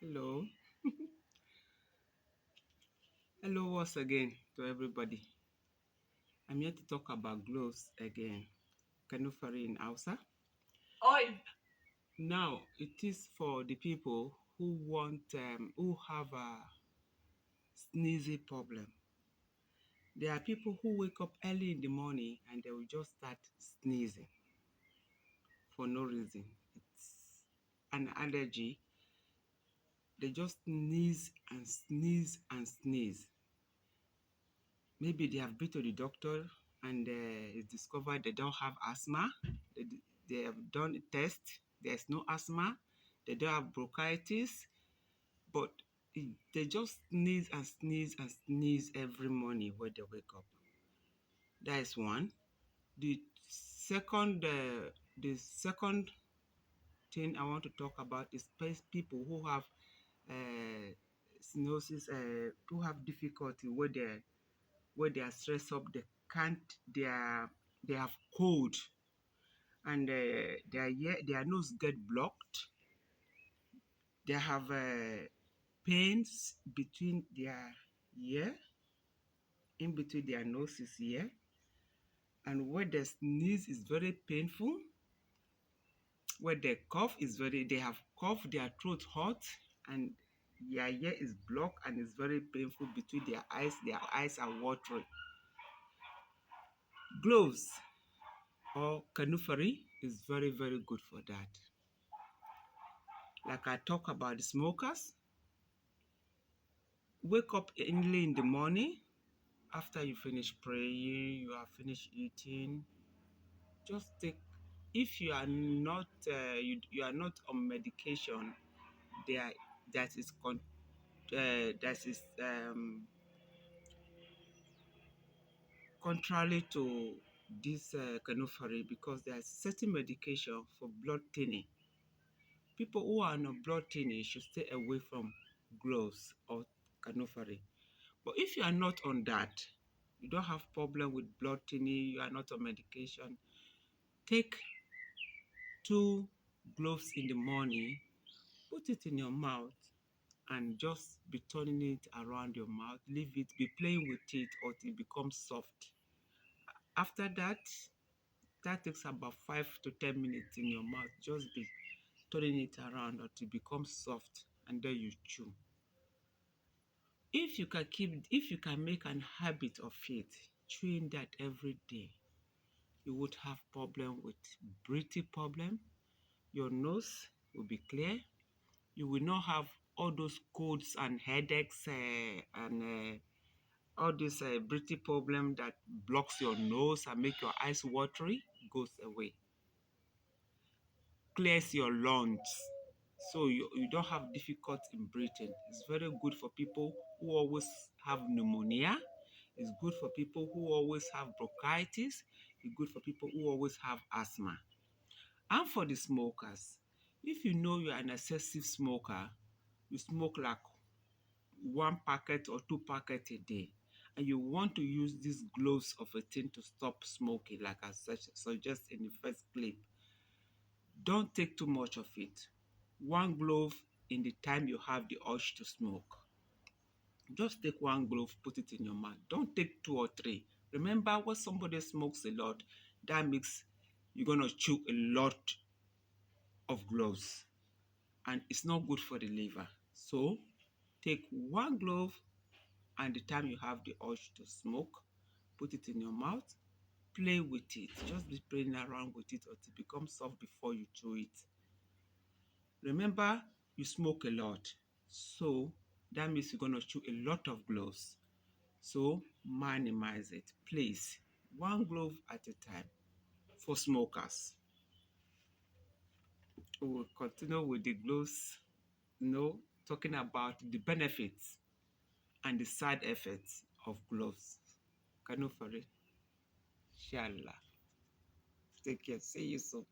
Hello. Hello once again to everybody. I'm here to talk about gloves again. Kanunfari in Hausa. Oi! Now, it is for the people who have a sneezy problem. There are people who wake up early in the morning and they will just start sneezing for no reason. It's an allergy. They just sneeze and sneeze and sneeze. Maybe they have been to the doctor and it's discovered they don't have asthma. They have done a test. There's no asthma. They don't have bronchitis, but they just sneeze and sneeze and sneeze every morning when they wake up. That is one. The second thing I want to talk about is people who have uh, cyanosis, who have difficulty where they are stressed up, they can't, they have cold, and their nose get blocked. They have pains between their ear, in between their noses here, and where the sneeze is very painful. Where they cough is they have cough, their throat hot, and their ear is blocked and it's very painful between their eyes. Their eyes are watering. Gloves or Kanunfari is very, very good for that. Like I talk about the smokers, wake up early in the morning after you finish praying, you are finished eating. Just take, if you are not you are not on medication, there that is that is contrary to this Kanunfari, because there is certain medication for blood thinning. People who are on blood thinning should stay away from gloves or Kanunfari. But if you are not on that, you don't have problem with blood thinning, you are not on medication, take two gloves in the morning, put it in your mouth, and just be turning it around your mouth. Leave it, be playing with it until it becomes soft. After that, that takes about 5 to 10 minutes in your mouth. Just be turning it around until it becomes soft, and then you chew. If you can make an habit of it, chewing that every day, you would have problem with breathing problem. Your nose will be clear. You will not have all those colds and headaches and all this breathing problem that blocks your nose and make your eyes watery. Goes away. Clears your lungs, so you don't have difficulty in breathing. It's very good for people who always have pneumonia. It's good for people who always have bronchitis. It's good for people who always have asthma. And for the smokers, if you know you're an excessive smoker, you smoke like one packet or two packets a day, and you want to use these gloves of a thing to stop smoking, like I suggest in the first clip, don't take too much of it. One glove in the time you have the urge to smoke. Just take one glove, put it in your mouth. Don't take two or three. Remember, when somebody smokes a lot, that makes you're gonna chew a lot of gloves, and it's not good for the liver. So take one glove, and the time you have the urge to smoke, put it in your mouth, play with it. Just be playing around with it until it becomes soft before you chew it. Remember, you smoke a lot, so that means you're gonna chew a lot of gloves. So minimize it, please. One glove at a time. For smokers, we will continue with the gloves, talking about the benefits and the side effects of gloves. Kanunfari, inshallah. Take care. See you soon.